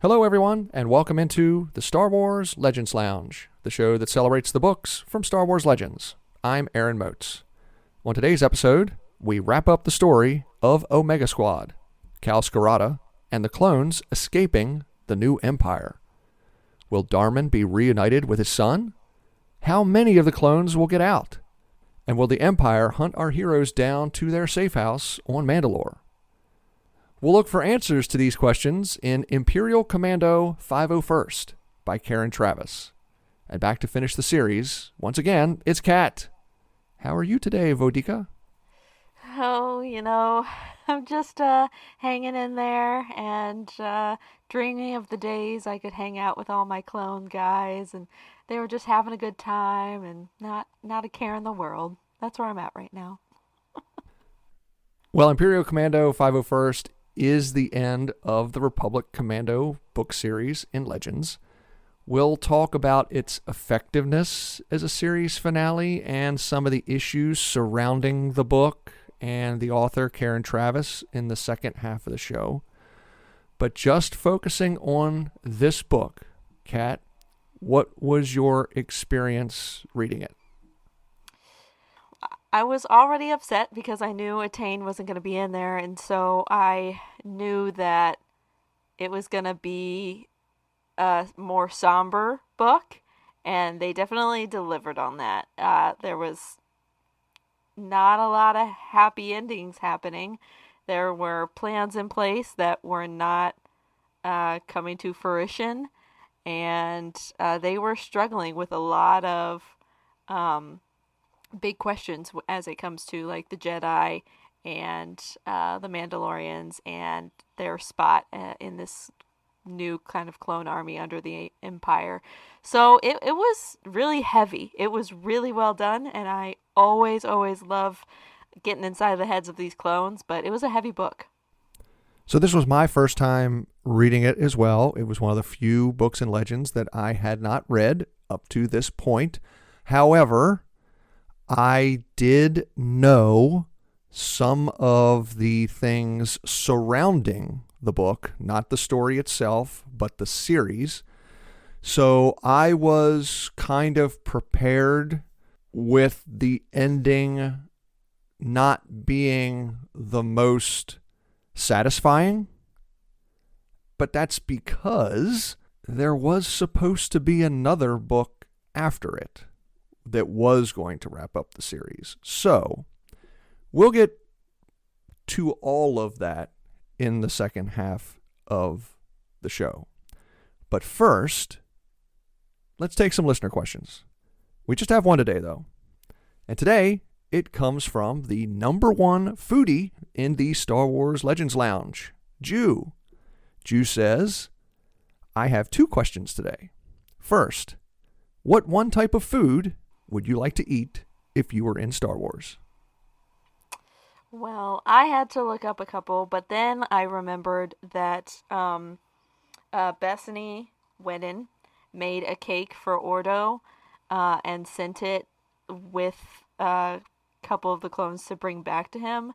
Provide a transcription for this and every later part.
Hello, everyone, and welcome into the Star Wars Legends Lounge, the show that celebrates the books from Star Wars Legends. I'm Aaron Motes. On today's episode, we wrap up the story of Omega Squad, Cal Skirata, and the clones escaping the new Empire. Will Darman be reunited with his son? How many of the clones will get out? And will the Empire hunt our heroes down to their safe house on Mandalore? We'll look for answers to these questions in Imperial Commando 501st by Karen Travis. And back to finish the series, once again, it's Kat. How are you today, Vodika? Oh, I'm just hanging in there and dreaming of the days I could hang out with all my clone guys and they were just having a good time and not a care in the world. That's where I'm at right now. Well, Imperial Commando 501st is the end of the Republic Commando book series in Legends. We'll talk about its effectiveness as a series finale and some of the issues surrounding the book and the author, Karen Travis, in the second half of the show. But just focusing on this book, Kat, what was your experience reading it? I was already upset because I knew Attain wasn't going to be in there, and so I knew that it was going to be a more somber book, and they definitely delivered on that. There was not a lot of happy endings happening. There were plans in place that were not coming to fruition, and they were struggling with a lot of big questions as it comes to like the Jedi and the Mandalorians and their spot in this new kind of clone army under the Empire. So it was really heavy. It was really well done, and I always love getting inside the heads of these clones, but it was a heavy book. So this was my first time reading it as well. It was one of the few books in Legends that I had not read up to this point. However, I did know some of the things surrounding the book, not the story itself, but the series. So I was kind of prepared with the ending not being the most satisfying. But that's because there was supposed to be another book after it that was going to wrap up the series. So we'll get to all of that in the second half of the show. But first, let's take some listener questions. We just have one today, though. And today, it comes from the number one foodie in the Star Wars Legends Lounge, Jew. Jew says, I have two questions today. First, what one type of food would you like to eat if you were in Star Wars? Well, I had to look up a couple, but then I remembered that Bethany Wedden made a cake for Ordo and sent it with a couple of the clones to bring back to him.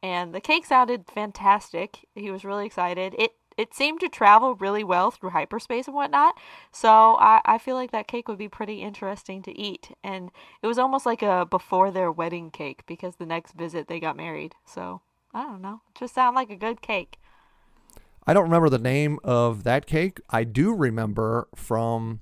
And the cake sounded fantastic. He was really excited. It seemed to travel really well through hyperspace and whatnot. So I feel like that cake would be pretty interesting to eat. And it was almost like a before their wedding cake because the next visit they got married. So I don't know. It just sounded like a good cake. I don't remember the name of that cake. I do remember from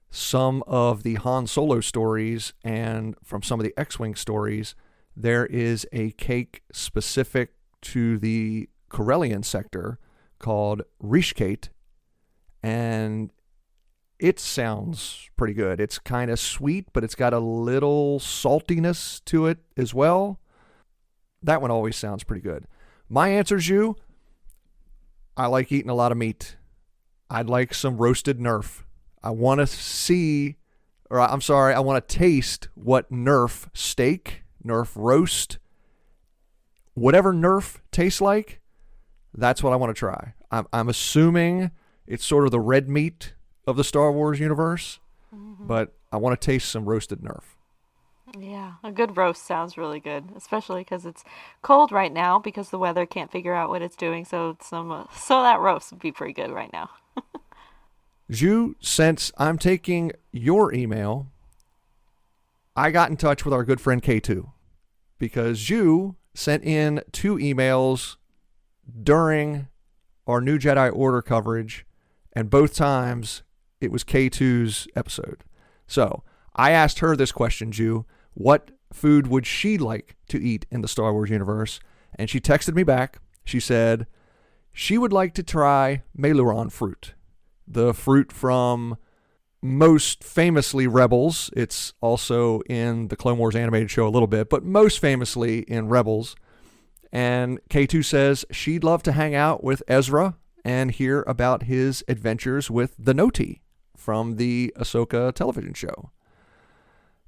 some of the Han Solo stories and from some of the X-Wing stories, there is a cake specific to the Corellian sector called Rishkate, and it sounds pretty good. It's kind of sweet, but it's got a little saltiness to it as well. That one always sounds pretty good. My answer's you. I like eating a lot of meat. I'd like some roasted Nerf. I want to taste what Nerf steak, Nerf roast, whatever Nerf tastes like. That's what I want to try. I'm assuming it's sort of the red meat of the Star Wars universe, but I want to taste some roasted Nerf. Yeah, a good roast sounds really good, especially because it's cold right now because the weather can't figure out what it's doing. So that roast would be pretty good right now. Zhu, since I'm taking your email, I got in touch with our good friend K2 because Zhu sent in 2 emails during our New Jedi Order coverage, and both times it was K2's episode. So I asked her this question, Zhu: what food would she like to eat in the Star Wars universe? And she texted me back. She said she would like to try Meiloran fruit, the fruit from most famously Rebels. It's also in the Clone Wars animated show a little bit, but most famously in Rebels. And K2 says she'd love to hang out with Ezra and hear about his adventures with the Noti from the Ahsoka television show.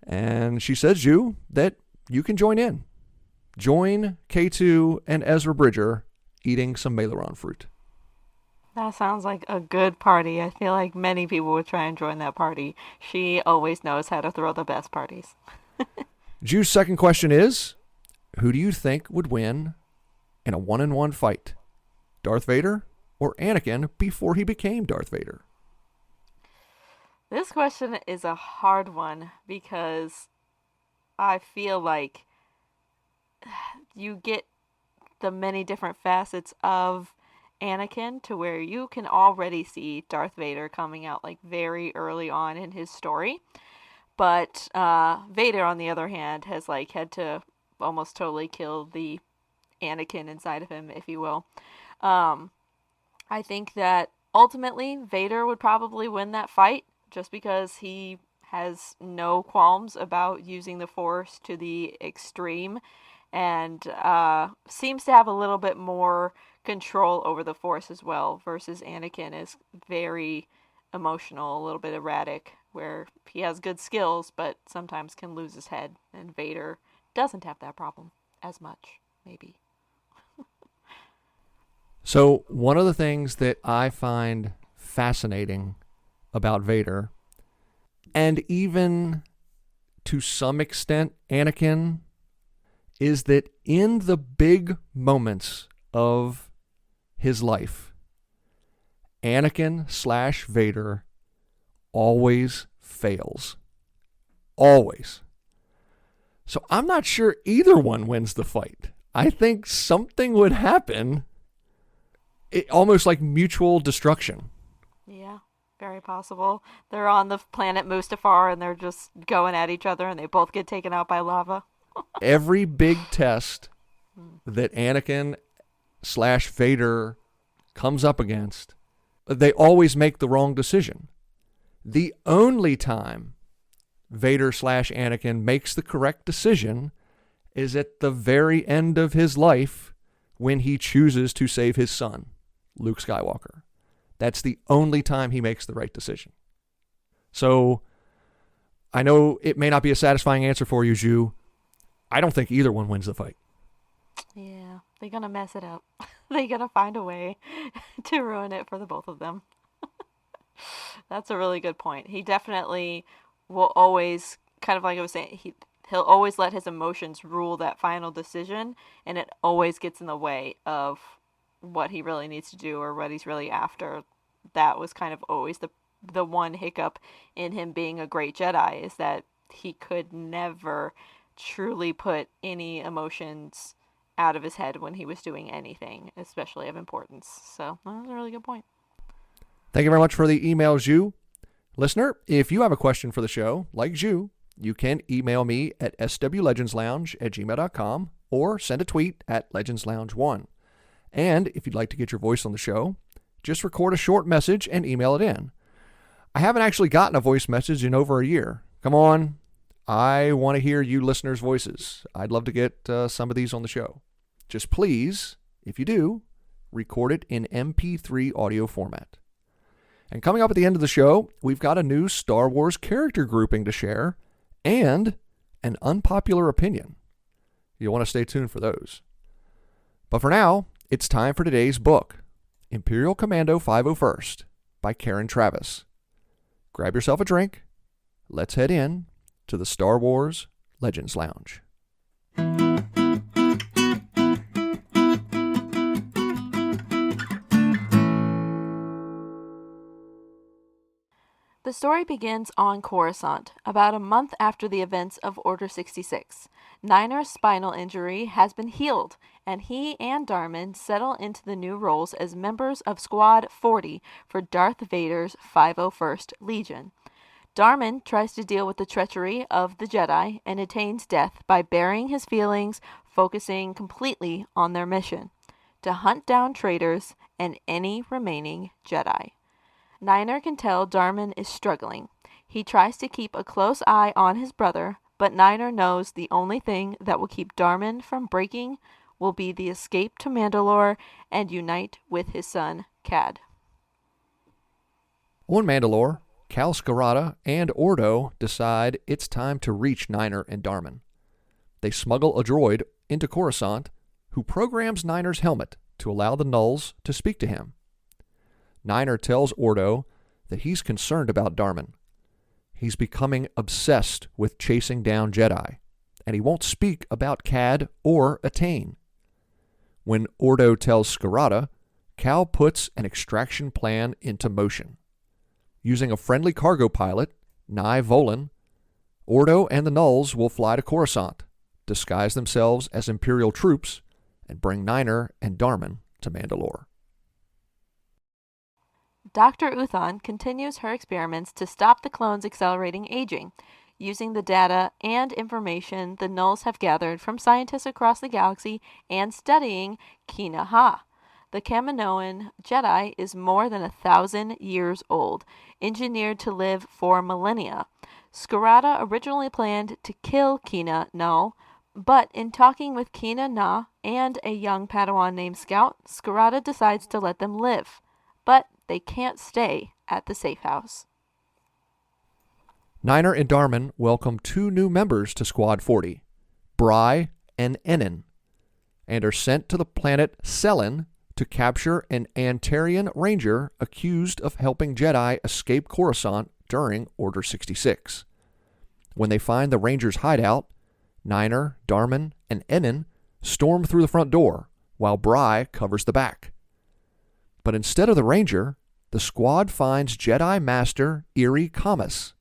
And she says, Zhu, that you can join in. Join K2 and Ezra Bridger eating some Meiloran fruit. That sounds like a good party. I feel like many people would try and join that party. She always knows how to throw the best parties. Zhu's second question is, who do you think would win in a 1-on-1 fight? Darth Vader or Anakin before he became Darth Vader? This question is a hard one because I feel like you get the many different facets of Anakin to where you can already see Darth Vader coming out like very early on in his story. But Vader, on the other hand, has like had to almost totally kill the Anakin inside of him, if you will. I think that ultimately Vader would probably win that fight just because he has no qualms about using the Force to the extreme and seems to have a little bit more control over the Force as well, versus Anakin is very emotional, a little bit erratic, where he has good skills but sometimes can lose his head, and Vader doesn't have that problem as much, maybe. So one of the things that I find fascinating about Vader, and even to some extent Anakin, is that in the big moments of his life, Anakin/Vader always fails. Always. So I'm not sure either one wins the fight. I think something would happen, almost like mutual destruction. Yeah, very possible. They're on the planet Mustafar and they're just going at each other and they both get taken out by lava. Every big test that Anakin/Vader comes up against, they always make the wrong decision. The only time Vader/Anakin makes the correct decision is at the very end of his life when he chooses to save his son, Luke Skywalker. That's the only time he makes the right decision. So I know it may not be a satisfying answer for you, Zhu. I don't think either one wins the fight. Yeah, they're going to mess it up. They're going to find a way to ruin it for the both of them. That's a really good point. He definitely will always, kind of like I was saying, he'll always let his emotions rule that final decision, and it always gets in the way of what he really needs to do or what he's really after. That was kind of always the one hiccup in him being a great Jedi, is that he could never truly put any emotions out of his head when he was doing anything, especially of importance. So that was a really good point. Thank you very much for the email, Zhu. Listener, if you have a question for the show, like Zhu, you can email me at swlegendslounge@gmail.com or send a tweet at legendslounge1. And if you'd like to get your voice on the show, just record a short message and email it in. I haven't actually gotten a voice message in over a year. Come on. I want to hear you listeners' voices. I'd love to get some of these on the show. Just please, if you do, record it in MP3 audio format. And coming up at the end of the show, we've got a new Star Wars character grouping to share and an unpopular opinion. You'll want to stay tuned for those. But for now, it's time for today's book, Imperial Commando 501st by Karen Travis. Grab yourself a drink. Let's head in to the Star Wars Legends Lounge. The story begins on Coruscant, about a month after the events of Order 66. Niner's spinal injury has been healed, and he and Darman settle into the new roles as members of Squad 40 for Darth Vader's 501st Legion. Darman tries to deal with the treachery of the Jedi and attains death by burying his feelings, focusing completely on their mission to hunt down traitors and any remaining Jedi. Niner can tell Darman is struggling. He tries to keep a close eye on his brother, but Niner knows the only thing that will keep Darman from breaking will be the escape to Mandalore and unite with his son, Cad. On Mandalore, Cal Skirata and Ordo decide it's time to reach Niner and Darman. They smuggle a droid into Coruscant who programs Niner's helmet to allow the Nulls to speak to him. Niner tells Ordo that he's concerned about Darman. He's becoming obsessed with chasing down Jedi, and he won't speak about Cad or Attain. When Ordo tells Skirata, Cal puts an extraction plan into motion. Using a friendly cargo pilot, Nye Volan, Ordo and the Nulls will fly to Coruscant, disguise themselves as Imperial troops, and bring Niner and Darman to Mandalore. Dr. Uthan continues her experiments to stop the clones' accelerating aging, using the data and information the Nulls have gathered from scientists across the galaxy and studying Kina Ha. The Kaminoan Jedi is more than 1,000 years old, engineered to live for millennia. Skirata originally planned to kill Kina Null, but in talking with Kina Na and a young Padawan named Scout, Skirata decides to let them live. But they can't stay at the safe house. Niner and Darman welcome 2 new members to Squad 40, Bry and Enin, and are sent to the planet Selin to capture an Antarian ranger accused of helping Jedi escape Coruscant during Order 66. When they find the ranger's hideout, Niner, Darman, and Enin storm through the front door, while Bry covers the back. But instead of the ranger, the squad finds Jedi Master Iri Kamas.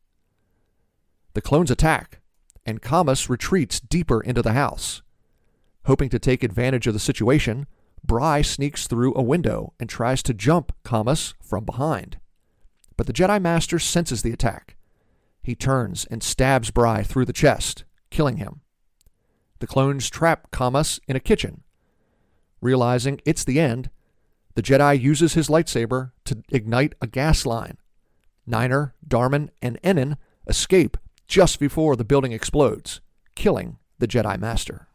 The clones attack, and Kamas retreats deeper into the house. Hoping to take advantage of the situation, Bry sneaks through a window and tries to jump Kamas from behind. But the Jedi Master senses the attack. He turns and stabs Bry through the chest, killing him. The clones trap Kamas in a kitchen. Realizing it's the end, the Jedi uses his lightsaber to ignite a gas line. Niner, Darman, and Enin escape just before the building explodes, killing the Jedi Master.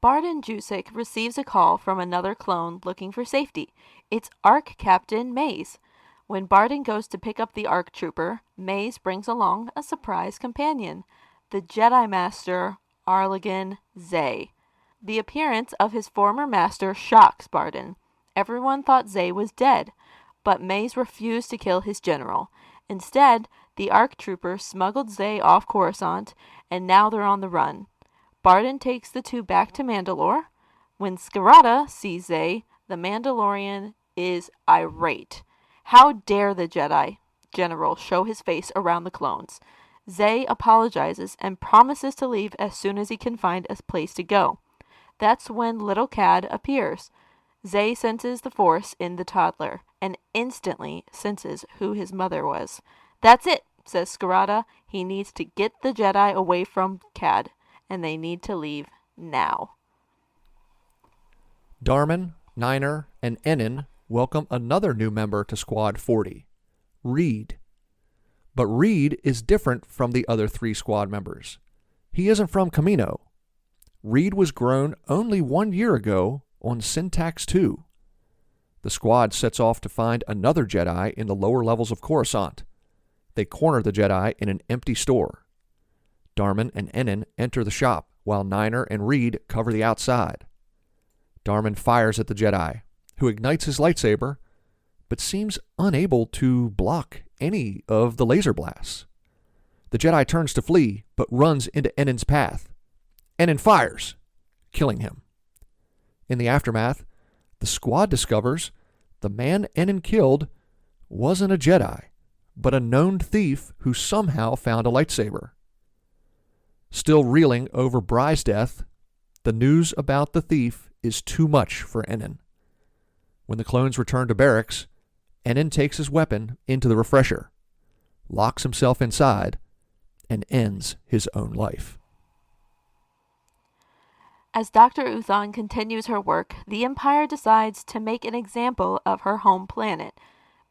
Barden Jusek receives a call from another clone looking for safety. It's ARC Captain Maze. When Barden goes to pick up the ARC Trooper, Maze brings along a surprise companion, the Jedi Master Arlagan Zay. The appearance of his former master shocks Barden. Everyone thought Zay was dead, but Maze refused to kill his general. Instead, the ARC Trooper smuggled Zay off Coruscant, and now they're on the run. Barden takes the 2 back to Mandalore. When Skirata sees Zay, the Mandalorian is irate. How dare the Jedi general show his face around the clones? Zay apologizes and promises to leave as soon as he can find a place to go. That's when little Cad appears. Zay senses the Force in the toddler and instantly senses who his mother was. That's it, says Skirata. He needs to get the Jedi away from Cad, and they need to leave now. Darman, Niner, and Enin welcome another new member to Squad 40, Reed. But Reed is different from the other 3 squad members. He isn't from Kamino. Reed was grown only 1 year ago on Syntax 2. The squad sets off to find another Jedi in the lower levels of Coruscant. They corner the Jedi in an empty store. Darman and Enin enter the shop, while Niner and Reed cover the outside. Darman fires at the Jedi, who ignites his lightsaber, but seems unable to block any of the laser blasts. The Jedi turns to flee, but runs into Ennin's path. Ennin fires, killing him. In the aftermath, the squad discovers the man Ennin killed wasn't a Jedi, but a known thief who somehow found a lightsaber. Still reeling over Bry's death, the news about the thief is too much for Ennin. When the clones return to barracks, Ennin takes his weapon into the refresher, locks himself inside, and ends his own life. As Dr. Uthon continues her work, the Empire decides to make an example of her home planet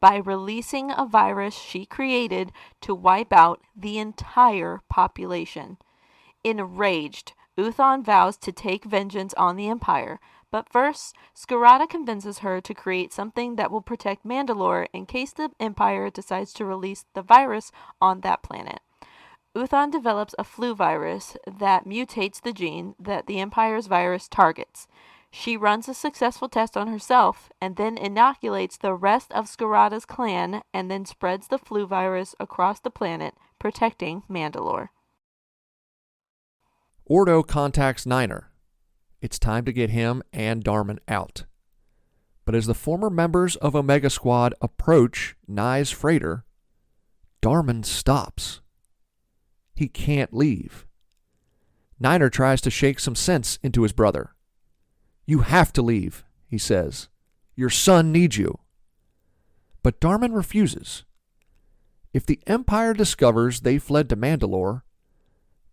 by releasing a virus she created to wipe out the entire population. Enraged, Uthon vows to take vengeance on the Empire, but first, Scarada convinces her to create something that will protect Mandalore in case the Empire decides to release the virus on that planet. Uthon develops a flu virus that mutates the gene that the Empire's virus targets. She runs a successful test on herself and then inoculates the rest of Scarada's clan and then spreads the flu virus across the planet, protecting Mandalore. Ordo contacts Niner. It's time to get him and Darman out. But as the former members of Omega Squad approach Nye's freighter, Darman stops. He can't leave. Niner tries to shake some sense into his brother. "You have to leave," he says. "Your son needs you." But Darman refuses. If the Empire discovers they fled to Mandalore,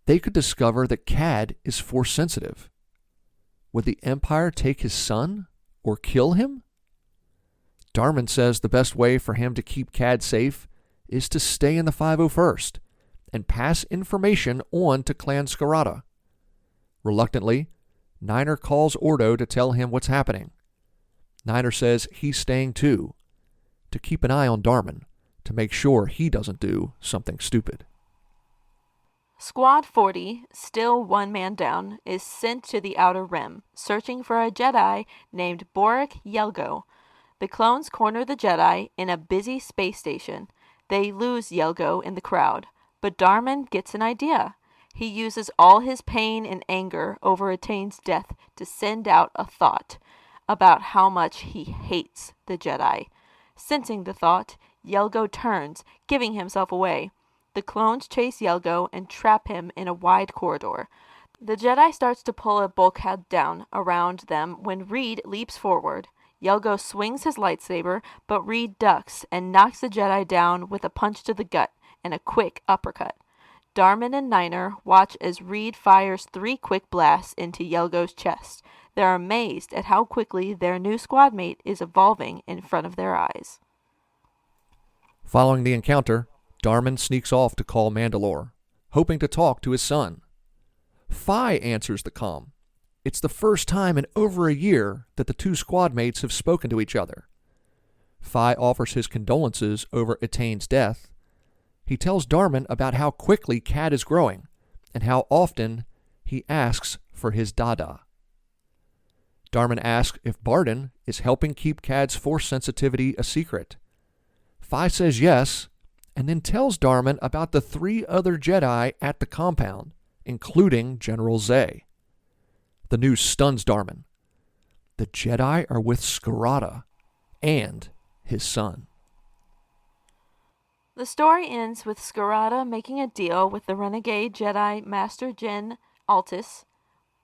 they could discover that Cad is force sensitive. Would the Empire take his son or kill him? Darman says the best way for him to keep Cad safe is to stay in the 501st and pass information on to Clan Scarada. Reluctantly, Niner calls Ordo to tell him what's happening. Niner says he's staying too, to keep an eye on Darman, to make sure he doesn't do something stupid. Squad 40, still one man down, is sent to the Outer Rim, searching for a Jedi named Boric Yelgo. The clones corner the Jedi in a busy space station. They lose Yelgo in the crowd, but Darman gets an idea. He uses all his pain and anger over Atane's death to send out a thought about how much he hates the Jedi. Sensing the thought, Yelgo turns, giving himself away. The clones chase Yelgo and trap him in a wide corridor. The Jedi starts to pull a bulkhead down around them when Reed leaps forward. Yelgo swings his lightsaber, but Reed ducks and knocks the Jedi down with a punch to the gut and a quick uppercut. Darman and Niner watch as Reed fires 3 quick blasts into Yelgo's chest. They're amazed at how quickly their new squad mate is evolving in front of their eyes. Following the encounter, Darman sneaks off to call Mandalore, hoping to talk to his son. Fi answers the comm. It's the first time in over a year that the 2 squad mates have spoken to each other. Fi offers his condolences over Atane's death. He tells Darman about how quickly Cad is growing and how often he asks for his dada. Darman asks if Barden is helping keep Cad's force sensitivity a secret. Fi says yes, and then tells Darman about the 3 other Jedi at the compound, including General Zay. The news stuns Darman. The Jedi are with Scarada and his son. The story ends with Scarada making a deal with the renegade Jedi Master Jyn Altis.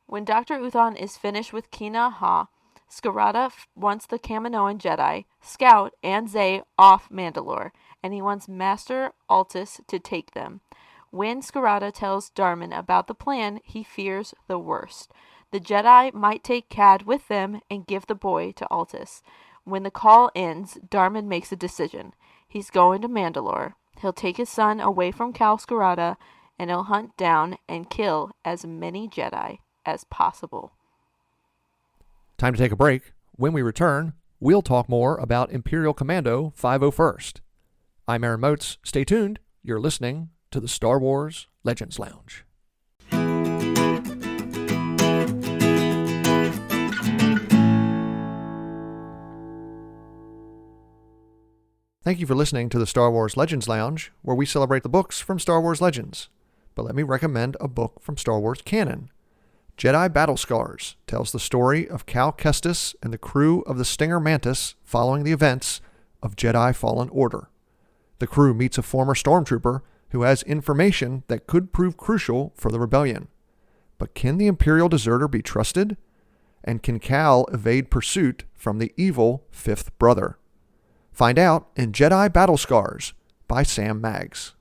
When Dr. Uthon is finished with Kina Ha, Scarada wants the Kaminoan Jedi, Scout, and Zay off Mandalore, and he wants Master Altis to take them. When Scarada tells Darman about the plan, he fears the worst. The Jedi might take Cad with them and give the boy to Altis. When the call ends, Darman makes a decision. He's going to Mandalore. He'll take his son away from Cal Scarada, and he'll hunt down and kill as many Jedi as possible. Time to take a break. When we return, we'll talk more about Imperial Commando 501st. I'm Aaron Moats. Stay tuned. You're listening to the Star Wars Legends Lounge. Thank you for listening to the Star Wars Legends Lounge, where we celebrate the books from Star Wars Legends. But let me recommend a book from Star Wars canon. Jedi Battle Scars tells the story of Cal Kestis and the crew of the Stinger Mantis following the events of Jedi Fallen Order. The crew meets a former stormtrooper who has information that could prove crucial for the rebellion. But can the Imperial deserter be trusted? And can Cal evade pursuit from the evil fifth brother? Find out in Jedi Battle Scars by Sam Maggs.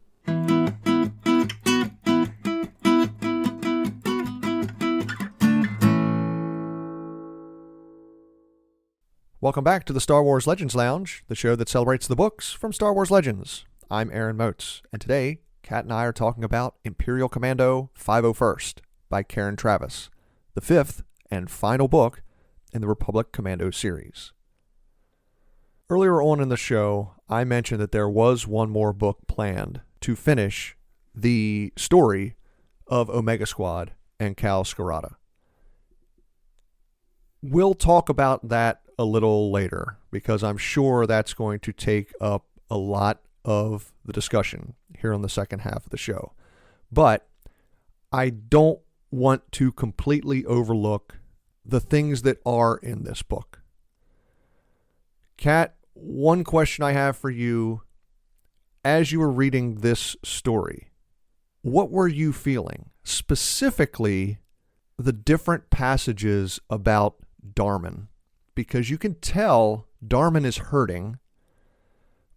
Welcome back to the Star Wars Legends Lounge, the show that celebrates the books from Star Wars Legends. I'm Aaron Moats, and today, Kat and I are talking about Imperial Commando 501st by Karen Travis, the fifth and final book in the Republic Commando series. Earlier on in the show, I mentioned that there was one more book planned to finish the story of Omega Squad and Cal Skirata. We'll talk about that a little later, because I'm sure that's going to take up a lot of the discussion here on the second half of the show. But I don't want to completely overlook the things that are in this book. Kat, one question I have for you, as you were reading this story, what were you feeling? Specifically, the different passages about Darman. Because you can tell Darman is hurting,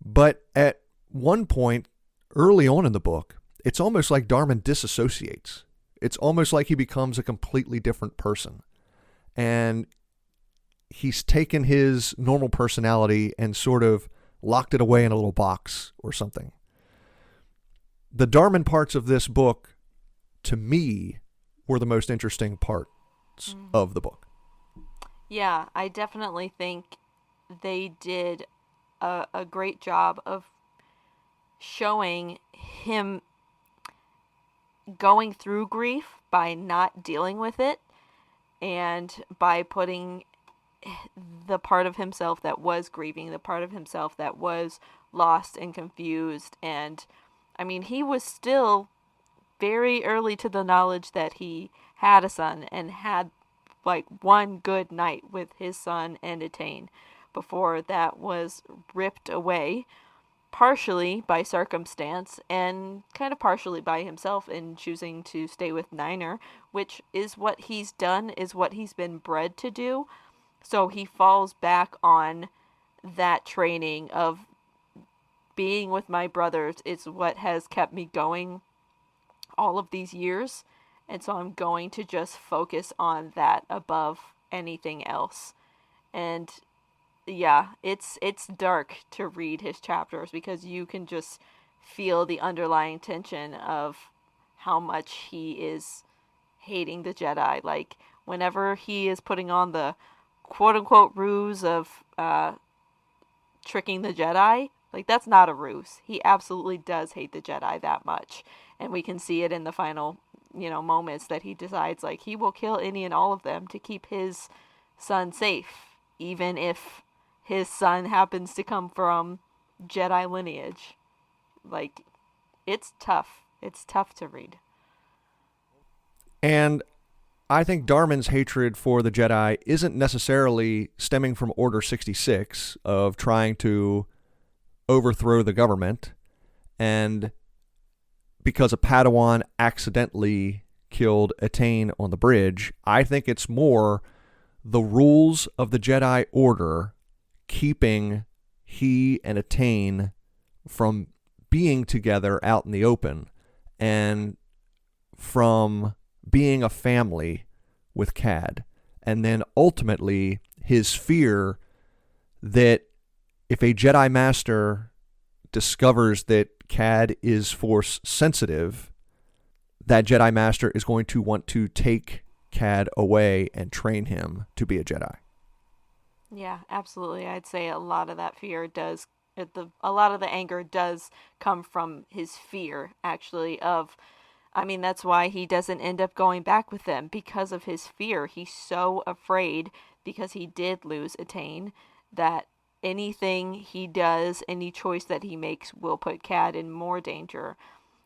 but at one point early on in the book, it's almost like Darman disassociates. It's almost like he becomes a completely different person. And he's taken his normal personality and sort of locked it away in a little box or something. The Darman parts of this book, to me, were the most interesting parts of the book. Yeah, I definitely think they did a great job of showing him going through grief by not dealing with it, and by putting the part of himself that was grieving, the part of himself that was lost and confused. And I mean, he was still very early to the knowledge that he had a son and had like one good night with his son and Etain before that was ripped away, partially by circumstance and kind of partially by himself in choosing to stay with Niner, which is what he's done, is what he's been bred to do. So he falls back on that training of being with my brothers. It's what has kept me going all of these years. And so I'm going to just focus on that above anything else. And yeah, it's dark to read his chapters because you can just feel the underlying tension of how much he is hating the Jedi. Like, whenever he is putting on the quote-unquote ruse of tricking the Jedi, like, that's not a ruse. He absolutely does hate the Jedi that much. And we can see it in the final moments that he decides like he will kill any and all of them to keep his son safe, even if his son happens to come from Jedi lineage. Like, it's tough. It's tough to read. And I think Darman's hatred for the Jedi isn't necessarily stemming from Order 66 of trying to overthrow the government, and because a Padawan accidentally killed Etain on the bridge. I think it's more the rules of the Jedi Order keeping he and Etain from being together out in the open and from being a family with Cad. And then ultimately his fear that if a Jedi Master discovers that Cad is Force sensitive, that Jedi Master is going to want to take Cad away and train him to be a Jedi. Yeah, absolutely. I'd say a lot of that fear does, a lot of the anger does come from his fear, actually, of, I mean, that's why he doesn't end up going back with them, because of his fear. He's so afraid, because he did lose Etain, that anything he does, any choice that he makes will put Cad in more danger.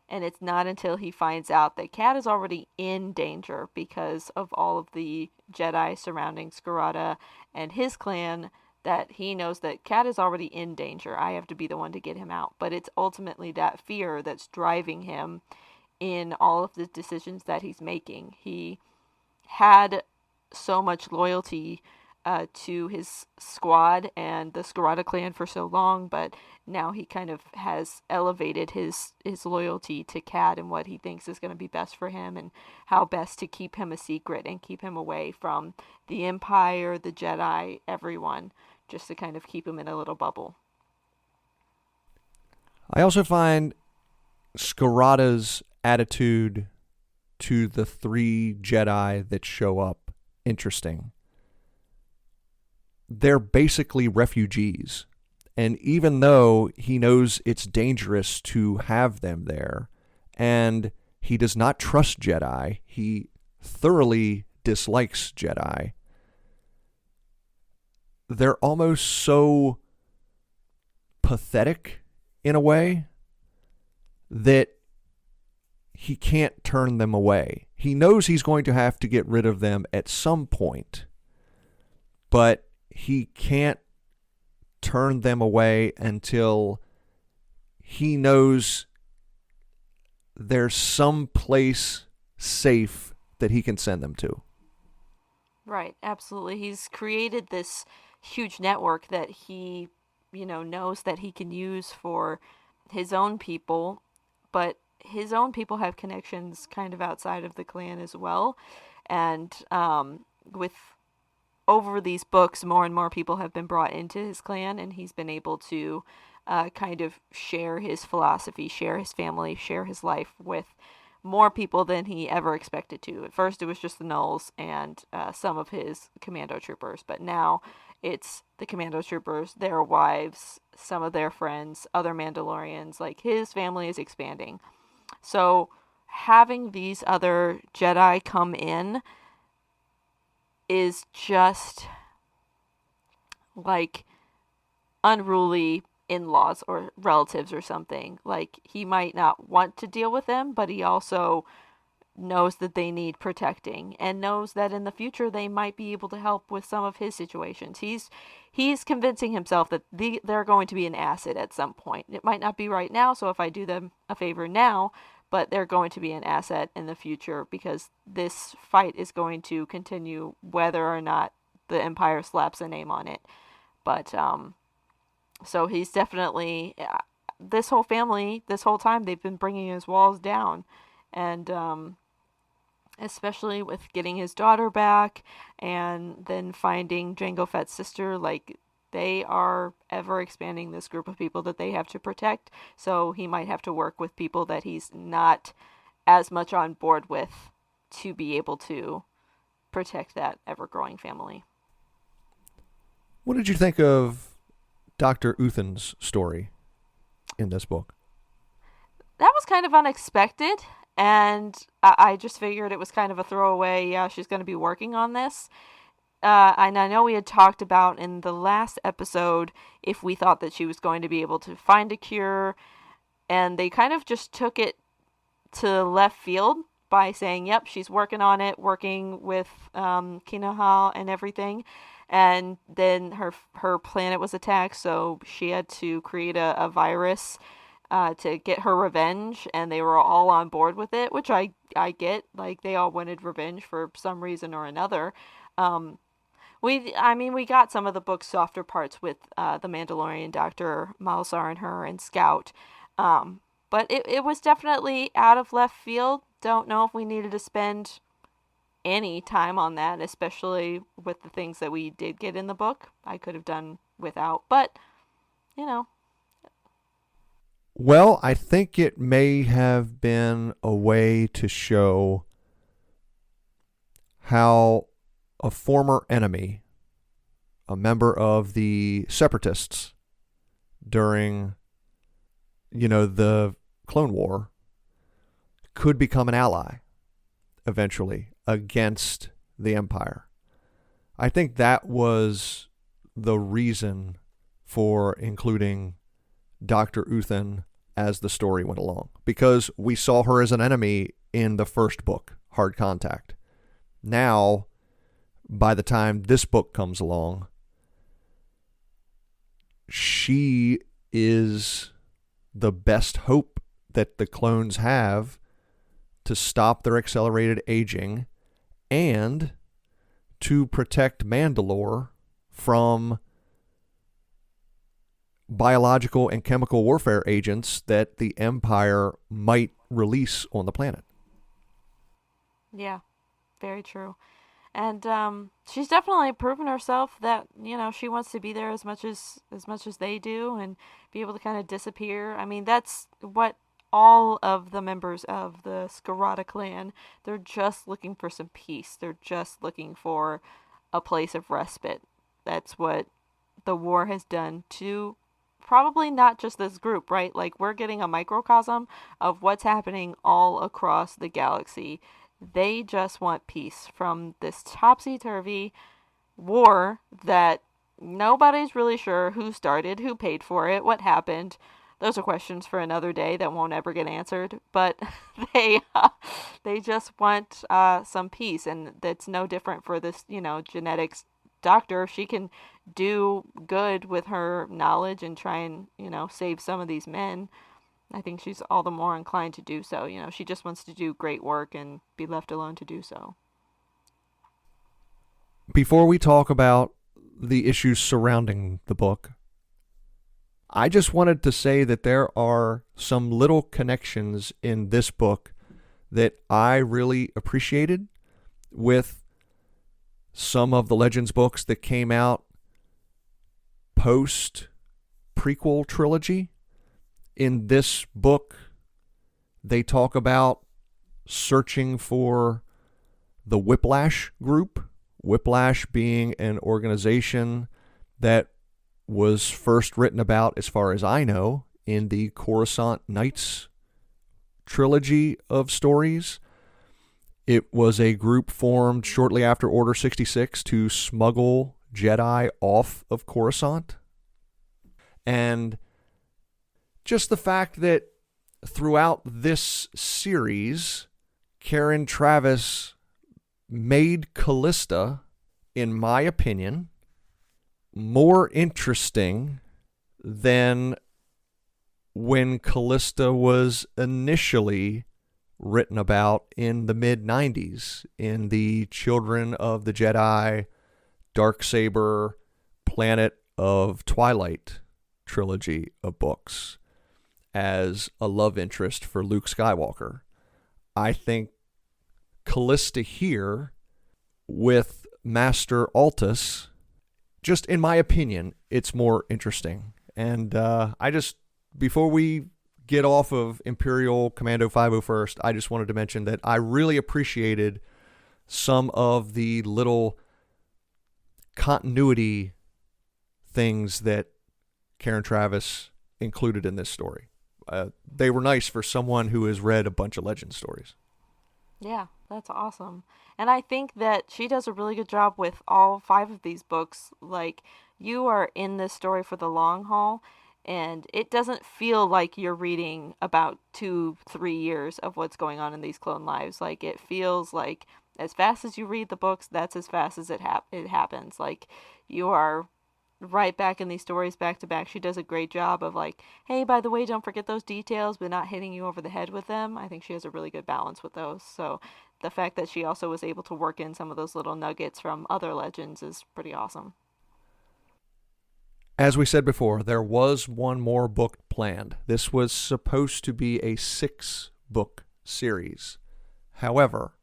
And it's not until he finds out that Cad is already in danger because of all of the Jedi surrounding Scarada and his clan that he knows that Cad is already in danger. I have to be the one to get him out. But it's ultimately that fear that's driving him in all of the decisions that he's making. He had so much loyalty to his squad and the Scarada clan for so long, but now he kind of has elevated his loyalty to Cad and what he thinks is going to be best for him and how best to keep him a secret and keep him away from the Empire, the Jedi, everyone, just to kind of keep him in a little bubble. I also find Scarada's attitude to the 3 Jedi that show up interesting. They're basically refugees. And even though he knows it's dangerous to have them there, and he does not trust Jedi, he thoroughly dislikes Jedi, they're almost so pathetic in a way that he can't turn them away. He knows he's going to have to get rid of them at some point, but he can't turn them away until he knows there's some place safe that he can send them to. Right, absolutely. He's created this huge network that he, knows that he can use for his own people, but his own people have connections kind of outside of the clan as well. And with over these books, more and more people have been brought into his clan, and he's been able to kind of share his philosophy, share his family, share his life with more people than he ever expected to. At first, it was just the Knolls and some of his commando troopers, but now it's the commando troopers, their wives, some of their friends, other Mandalorians. Like, his family is expanding. So having these other Jedi come in is just like unruly in-laws or relatives or something. Like, he might not want to deal with them, but he also knows that they need protecting and knows that in the future they might be able to help with some of his situations. He's convincing himself that they're going to be an asset at some point. It might not be right now, so if I do them a favor now, but they're going to be an asset in the future because this fight is going to continue whether or not the Empire slaps a name on it. But so he's definitely, this whole family, this whole time they've been bringing his walls down, and especially with getting his daughter back and then finding Jango Fett's sister, like, they are ever expanding this group of people that they have to protect. So he might have to work with people that he's not as much on board with to be able to protect that ever-growing family. What did you think of Dr. Uthan's story in this book? That was kind of unexpected, and I just figured it was kind of a throwaway, yeah, she's going to be working on this. And I know we had talked about in the last episode if we thought that she was going to be able to find a cure, and they kind of just took it to left field by saying, yep, she's working on it, working with Kinoha and everything. And then her planet was attacked, so she had to create a virus to get her revenge, and they were all on board with it, which I get. Like, they all wanted revenge for some reason or another. We got some of the book's softer parts with the Mandalorian, Dr. Malzar and her, and Scout. But it was definitely out of left field. Don't know if we needed to spend any time on that, especially with the things that we did get in the book. I could have done without, but, Well, I think it may have been a way to show how a former enemy, a member of the Separatists during, the Clone War, could become an ally eventually against the Empire. I think that was the reason for including Dr. Uthan as the story went along, because we saw her as an enemy in the first book, Hard Contact. Now, by the time this book comes along, she is the best hope that the clones have to stop their accelerated aging and to protect Mandalore from biological and chemical warfare agents that the Empire might release on the planet. Yeah, very true. And she's definitely proven herself that she wants to be there as much as they do, and be able to kind of disappear. I mean, that's what all of the members of the Scarata clan, they're just looking for some peace. They're just looking for a place of respite. That's what the war has done to probably not just this group, right? Like, we're getting a microcosm of what's happening all across the galaxy. They just want peace from this topsy-turvy war that nobody's really sure who started, who paid for it, what happened. Those are questions for another day that won't ever get answered. But they just want some peace, and that's no different for this genetics doctor. She can do good with her knowledge and try and save some of these men. I think she's all the more inclined to do so. She just wants to do great work and be left alone to do so. Before we talk about the issues surrounding the book, I just wanted to say that there are some little connections in this book that I really appreciated with some of the Legends books that came out post prequel trilogy. In this book, they talk about searching for the Whiplash group. Whiplash being an organization that was first written about, as far as I know, in the Coruscant Knights trilogy of stories. It was a group formed shortly after Order 66 to smuggle Jedi off of Coruscant. And just the fact that throughout this series, Karen Traviss made Callista, in my opinion, more interesting than when Callista was initially written about in the mid-90s in the Children of the Jedi, Darksaber, Planet of Twilight trilogy of books as a love interest for Luke Skywalker. I think Callista here with Master Altus, just in my opinion, it's more interesting. And before we get off of Imperial Commando 501st, I just wanted to mention that I really appreciated some of the little continuity things that Karen Traviss included in this story. They were nice for someone who has read a bunch of Legend stories. Yeah, that's awesome. And I think that she does a really good job with all 5 of these books. Like, you are in this story for the long haul, and it doesn't feel like you're reading about 2-3 years of what's going on in these clone lives. Like, it feels like as fast as you read the books, that's as fast as it happens. Like, you are right back in these stories back to back. She does a great job of like, hey, by the way, don't forget those details, but not hitting you over the head with them. I think she has a really good balance with those. So the fact that she also was able to work in some of those little nuggets from other Legends is pretty awesome. As we said before, there was one more book planned. This was supposed to be a 6-book series. However,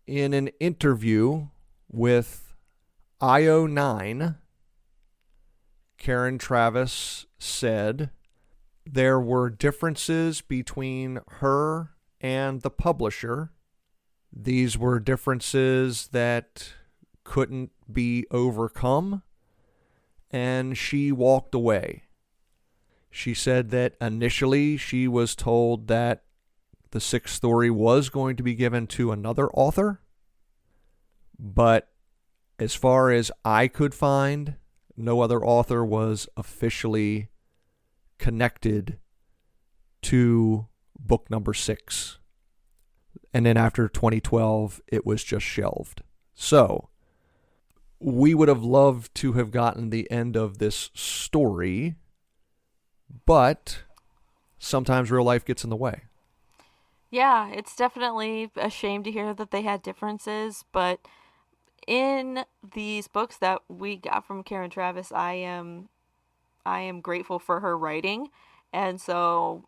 in an interview with IO9, Karen Traviss said there were differences between her and the publisher. These were differences that couldn't be overcome, and she walked away. She said that initially she was told that the 6th story was going to be given to another author, but as far as I could find, no other author was officially connected to book number 6. And then after 2012, it was just shelved. So we would have loved to have gotten the end of this story, but sometimes real life gets in the way. Yeah, it's definitely a shame to hear that they had differences, but in these books that we got from Karen Traviss, I am grateful for her writing, and so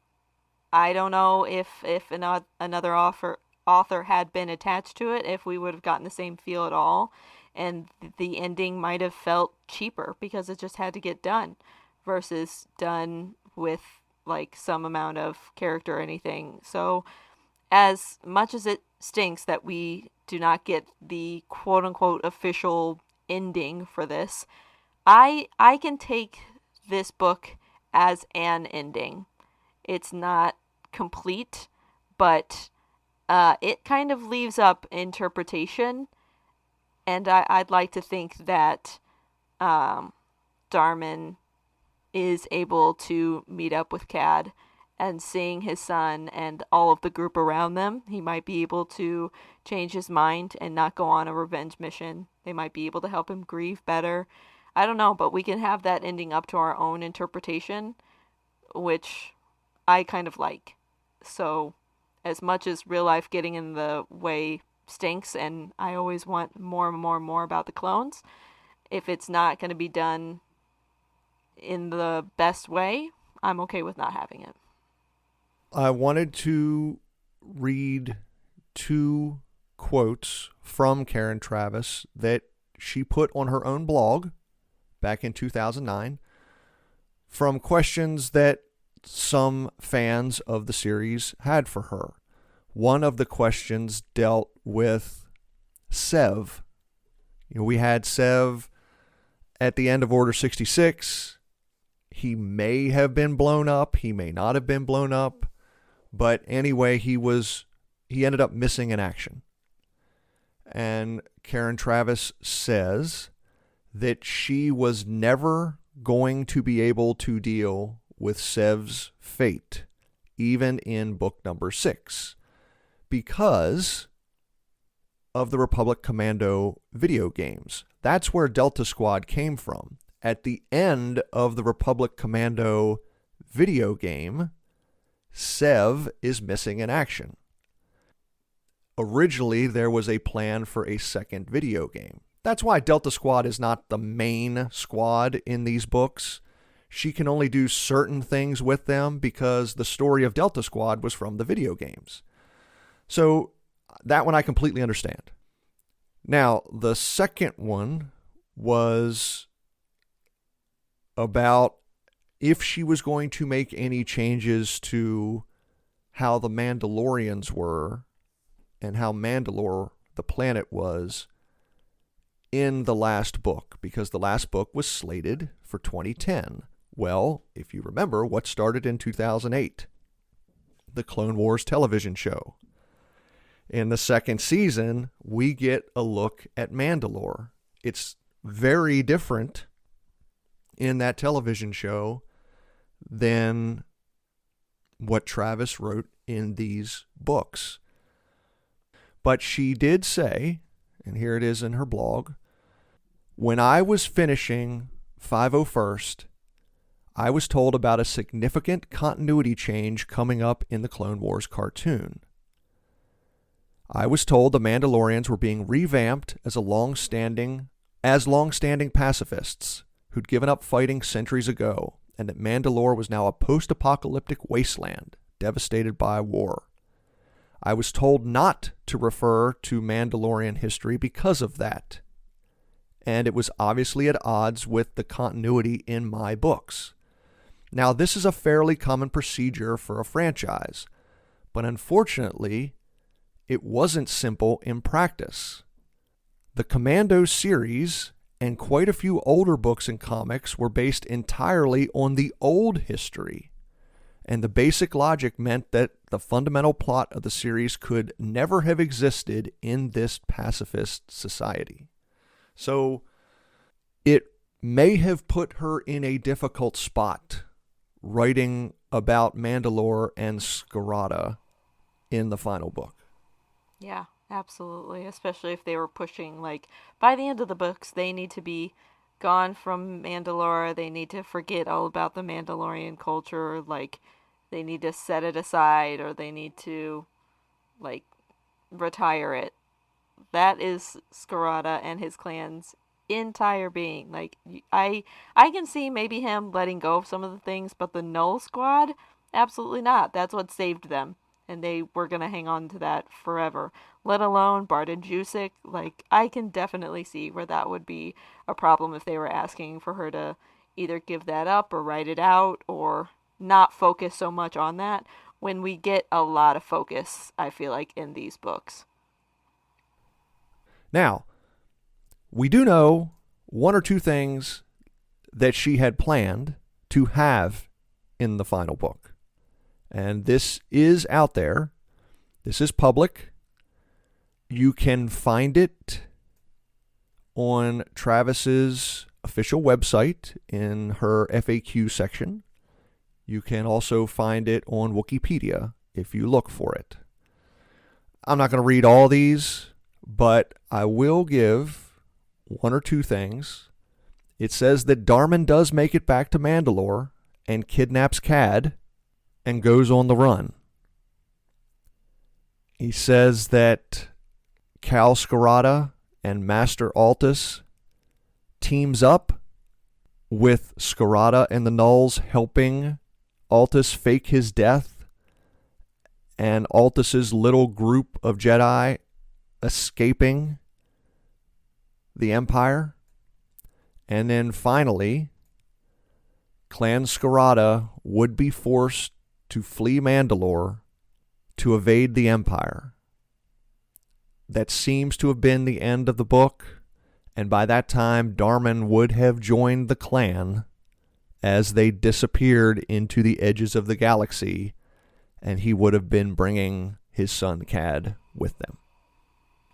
I don't know if another author had been attached to it, if we would have gotten the same feel at all, and the ending might have felt cheaper because it just had to get done, versus done with like some amount of character or anything. So as much as it stinks that we do not get the quote unquote official ending for this, I can take this book as an ending. It's not complete, but it kind of leaves up interpretation, and I'd like to think that Darman is able to meet up with Cad, and seeing his son and all of the group around them, he might be able to change his mind and not go on a revenge mission. They might be able to help him grieve better. I don't know, but we can have that ending up to our own interpretation, which I kind of like. So, as much as real life getting in the way stinks, and I always want more and more and more about the clones, if it's not going to be done in the best way, I'm okay with not having it. I wanted to read 2 quotes from Karen Traviss that she put on her own blog back in 2009 from questions that some fans of the series had for her. One of the questions dealt with Sev. We had Sev at the end of Order 66. He may have been blown up. He may not have been blown up. But anyway, he ended up missing in action. And Karen Traviss says that she was never going to be able to deal with Sev's fate, even in book number 6, because of the Republic Commando video games. That's where Delta Squad came from. At the end of the Republic Commando video game, Sev is missing in action. Originally, there was a plan for a second video game. That's why Delta Squad is not the main squad in these books. She can only do certain things with them because the story of Delta Squad was from the video games. So that one I completely understand. Now, the second one was about if she was going to make any changes to how the Mandalorians were and how Mandalore, the planet, was in the last book, because the last book was slated for 2010. Well, if you remember, what started in 2008? The Clone Wars television show. In the second season, we get a look at Mandalore. It's very different in that television show than what Traviss wrote in these books. But she did say, and here it is in her blog, when I was finishing 501st, I was told about a significant continuity change coming up in the Clone Wars cartoon. I was told the Mandalorians were being revamped as long-standing pacifists who'd given up fighting centuries ago, and that Mandalore was now a post-apocalyptic wasteland devastated by war. I was told not to refer to Mandalorian history because of that, and it was obviously at odds with the continuity in my books. Now, this is a fairly common procedure for a franchise, but unfortunately, it wasn't simple in practice. The Commando series and quite a few older books and comics were based entirely on the old history, and the basic logic meant that the fundamental plot of the series could never have existed in this pacifist society. So it may have put her in a difficult spot writing about Mandalore and Scarada in the final book. Yeah, absolutely. Especially if they were pushing, like, by the end of the books, they need to be gone from Mandalore. They need to forget all about the Mandalorian culture. Like, they need to set it aside, or they need to, like, retire it. That is Scarada and his clan's entire being. Like, I can see maybe him letting go of some of the things, but the Null Squad, absolutely not. That's what saved them, and they were gonna hang on to that forever. Let alone Bart and Jusik. Like, I can definitely see where that would be a problem if they were asking for her to either give that up or write it out or not focus so much on that. When we get a lot of focus, I feel like, in these books. Now, we do know one or two things that she had planned to have in the final book. And this is out there. This is public. You can find it on Travis's official website in her FAQ section. You can also find it on Wikipedia if you look for it. I'm not going to read all these, but I will give one or two things. It says that Darman does make it back to Mandalore and kidnaps Cad and goes on the run. He says that Cal Scarada and Master Altus teams up with Scarada and the Nulls helping Altus fake his death, and Altus's little group of Jedi escaping the Empire. And then finally, Clan Scarada would be forced to flee Mandalore to evade the Empire. That seems to have been the end of the book, and by that time Darman would have joined the clan as they disappeared into the edges of the galaxy, and he would have been bringing his son Cad with them.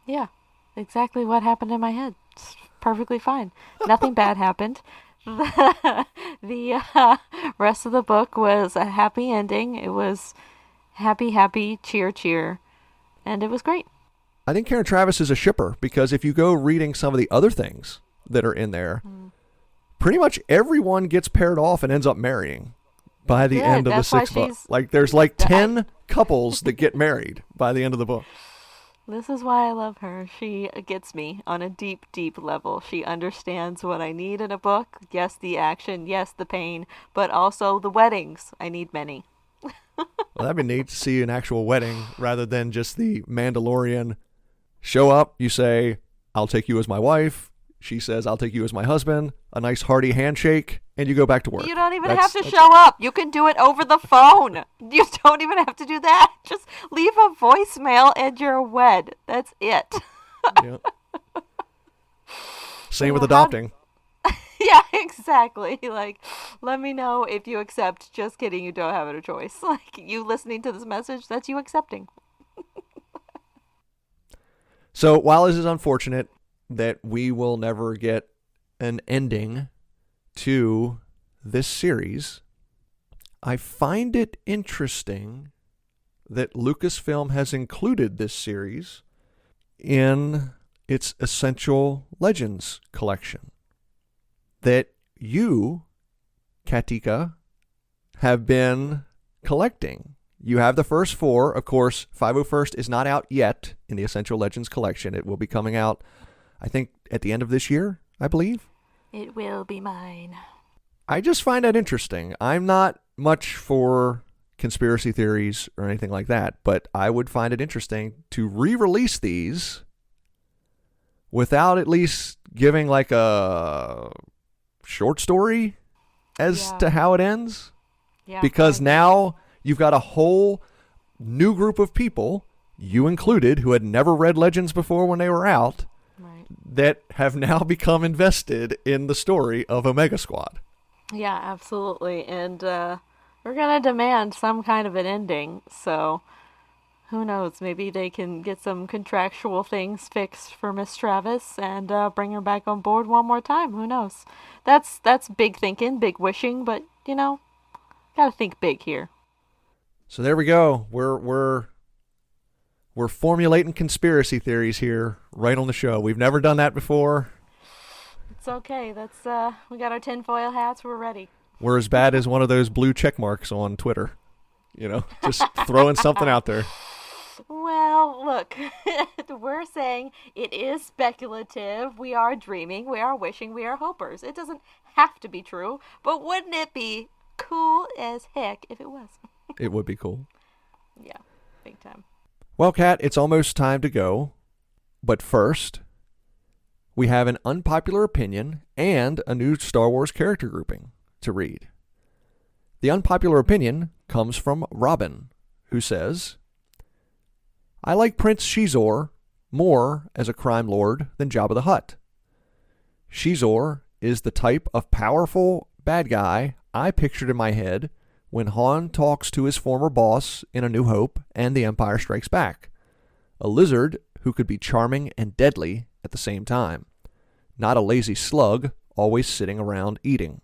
Yeah, exactly what happened in my head. It's perfectly fine. Nothing bad happened. The rest of the book was a happy ending. It was happy, happy, cheer, cheer, and it was great. I think Karen Travis is a shipper, because if you go reading some of the other things that are in there, pretty much everyone gets paired off and ends up marrying by the end of the sixth book. Like, there's like 10 couples that get married by the end of the book. This is why I love her. She gets me on a deep, deep level. She understands what I need in a book. Yes, the action. Yes, the pain. But also the weddings. I need many. Well, that'd be neat to see an actual wedding rather than just the Mandalorian show up. You say, I'll take you as my wife. She says, I'll take you as my husband. A nice hearty handshake. And you go back to work. You don't even have to show up. You can do it over the phone. You don't even have to do that. Just leave a voicemail and you're wed. That's it. Yeah. Same with adopting. Yeah, exactly. Like, let me know if you accept. Just kidding. You don't have a choice. Like, you listening to this message, that's you accepting. So while this is unfortunate that we will never get an ending to this series, I find it interesting that Lucasfilm has included this series in its Essential Legends collection. That you, Katika, have been collecting. You have the first 4. Of course, 501st is not out yet in the Essential Legends collection. It will be coming out, I think, at the end of this year, I believe. It will be mine. I just find that interesting. I'm not much for conspiracy theories or anything like that, but I would find it interesting to re-release these without at least giving like a short story as to how it ends. Yeah, because now you've got a whole new group of people, you included, who had never read Legends before when they were out, right, that have now become invested in the story of Omega Squad. Yeah, absolutely. And we're going to demand some kind of an ending. So Who knows? Maybe they can get some contractual things fixed for Miss Travis and bring her back on board one more time. Who knows? That's big thinking, big wishing, but gotta think big here. So there we go. We're formulating conspiracy theories here right on the show. We've never done that before. It's okay. That's we got our tinfoil hats. We're ready. We're as bad as one of those blue check marks on Twitter. Just throwing something out there. Well, look, we're saying it is speculative. We are dreaming. We are wishing. We are hopers. It doesn't have to be true, but wouldn't it be cool as heck if it was? It would be cool. Yeah, big time. Well, Kat, it's almost time to go. But first, we have an unpopular opinion and a new Star Wars character grouping to read. The unpopular opinion comes from Robin, who says, I like Prince Shizor more as a crime lord than Jabba the Hutt. Shizor is the type of powerful bad guy I pictured in my head when Han talks to his former boss in A New Hope and The Empire Strikes Back. A lizard who could be charming and deadly at the same time. Not a lazy slug always sitting around eating.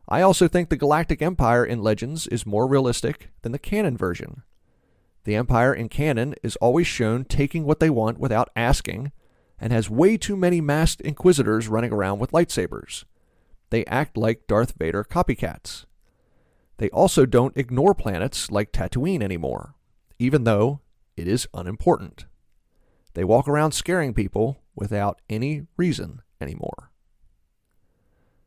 I also think the Galactic Empire in Legends is more realistic than the canon version. The Empire in canon is always shown taking what they want without asking, and has way too many masked Inquisitors running around with lightsabers. They act like Darth Vader copycats. They also don't ignore planets like Tatooine anymore, even though it is unimportant. They walk around scaring people without any reason anymore.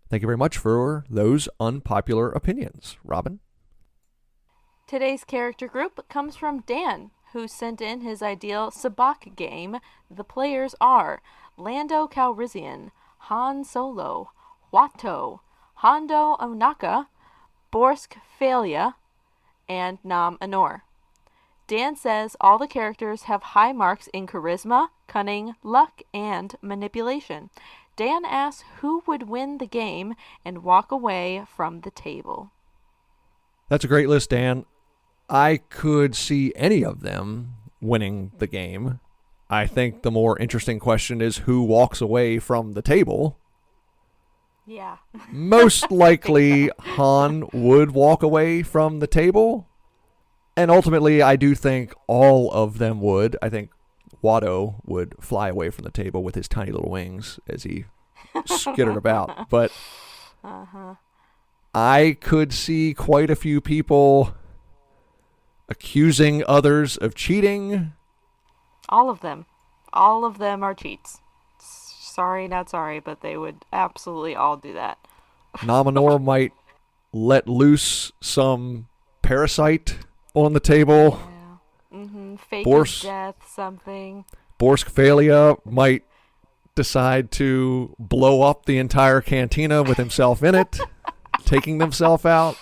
Thank you very much for those unpopular opinions, Robin. Today's character group comes from Dan, who sent in his ideal Sabacc game. The players are Lando Calrissian, Han Solo, Watto, Hondo Ohnaka, Borsk Falia, and Nam Anor. Dan says all the characters have high marks in charisma, cunning, luck, and manipulation. Dan asks who would win the game and walk away from the table. That's a great list, Dan. I could see any of them winning the game. I think the more interesting question is who walks away from the table. Yeah. Most likely Han would walk away from the table. And ultimately, I do think all of them would. I think Watto would fly away from the table with his tiny little wings as he skittered about. But I could see quite a few people accusing others of cheating. All of them. All of them are cheats. Sorry, not sorry, but they would absolutely all do that. Nam Anor might let loose some parasite on the table. Yeah. Fake his death, something. Borsk Falia might decide to blow up the entire cantina with himself in it, taking himself out.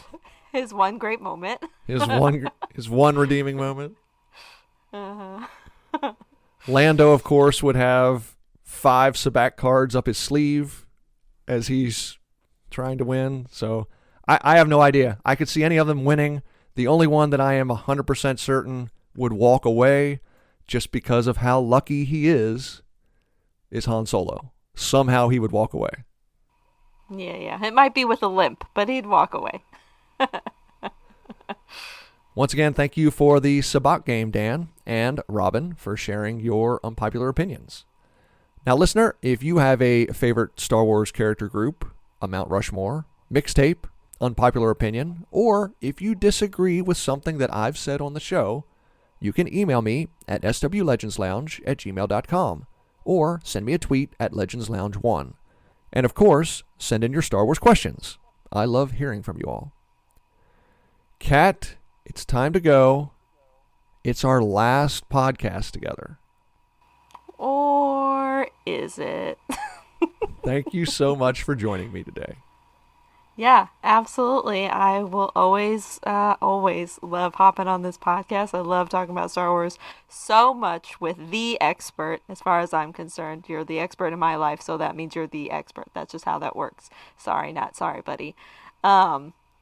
His one great moment. His one redeeming moment. Lando, of course, would have 5 Sabacc cards up his sleeve as he's trying to win. So I have no idea. I could see any of them winning. The only one that I am 100% certain would walk away just because of how lucky he is Han Solo. Somehow he would walk away. Yeah. It might be with a limp, but he'd walk away. Once again, thank you for the Sabacc game, Dan, and Robin, for sharing your unpopular opinions. Now, listener, if you have a favorite Star Wars character group, a Mount Rushmore, mixtape, unpopular opinion, or if you disagree with something that I've said on the show, you can email me at swlegendslounge@gmail.com or send me a tweet at legendslounge1. And of course, send in your Star Wars questions. I love hearing from you all. Kat, it's time to go. It's our last podcast together. Or is it? Thank you so much for joining me today. Yeah, absolutely. I will always love hopping on this podcast. I love talking about Star Wars so much with the expert. As far as I'm concerned, you're the expert in my life, so that means you're the expert. That's just how that works. Sorry, not sorry, buddy.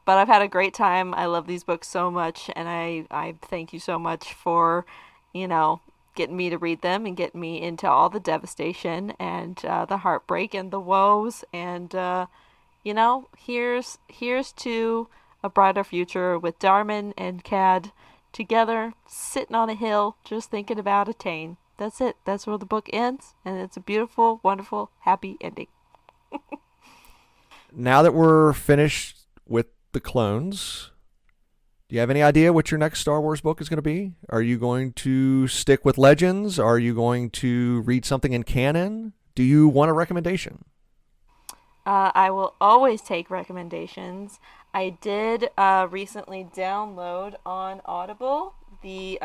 But I've had a great time. I love these books so much, and I thank you so much for, you know, getting me to read them and getting me into all the devastation and the heartbreak and the woes. And here's to a brighter future with Darman and Cad together, sitting on a hill, just thinking about Attain. That's it. That's where the book ends, and it's a beautiful, wonderful, happy ending. Now that we're finished with the clones, do you have any idea what your next Star Wars book is going to be? Are you going to stick with Legends? Are you going to read something in canon? Do you want a recommendation? I will always take recommendations. I did recently download on Audible the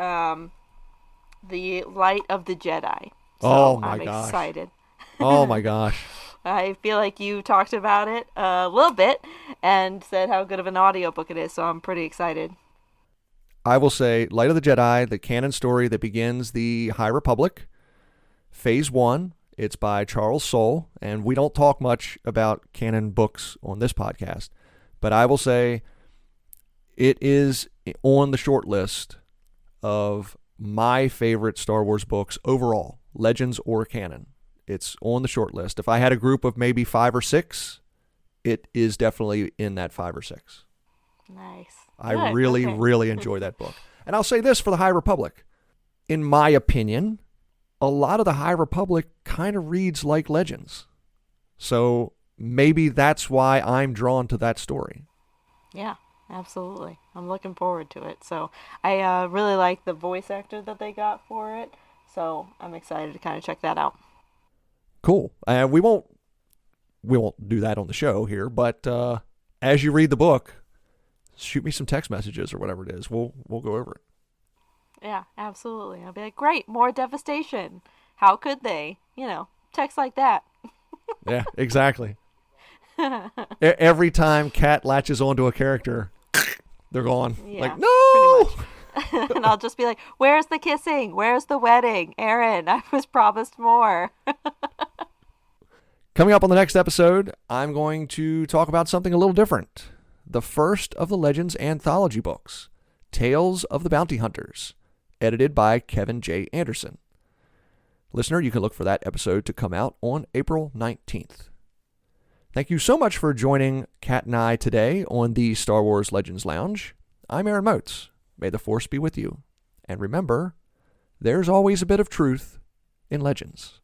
Light of the Jedi. Oh So my I'm gosh. excited. Oh my gosh. I feel like you talked about it a little bit and said how good of an audiobook it is, so I'm pretty excited. I will say Light of the Jedi, the canon story that begins the High Republic, Phase 1. It's by Charles Soule, and we don't talk much about canon books on this podcast, but I will say it is on the short list of my favorite Star Wars books overall, Legends or canon. It's on the short list. If I had a group of maybe 5 or 6, it is definitely in that 5 or 6. Nice. I Good, really, okay. really enjoy that book. And I'll say this for the High Republic. In my opinion, a lot of the High Republic kind of reads like Legends. So maybe that's why I'm drawn to that story. Yeah, absolutely. I'm looking forward to it. So I really like the voice actor that they got for it. So I'm excited to kind of check that out. Cool. We won't do that on the show here, but as you read the book, shoot me some text messages or whatever it is. We'll go over it. Yeah, absolutely. I'll be like, great, more devastation. How could they? Text like that. Yeah, exactly. Every time Kat latches onto a character, they're gone. Yeah, like, no! pretty much. And I'll just be like, where's the kissing? Where's the wedding? Aaron, I was promised more. Coming up on the next episode, I'm going to talk about something a little different. The first of the Legends anthology books, Tales of the Bounty Hunters, edited by Kevin J. Anderson. Listener, you can look for that episode to come out on April 19th. Thank you so much for joining Kat and I today on the Star Wars Legends Lounge. I'm Aaron Motes. May the Force be with you. And remember, there's always a bit of truth in Legends.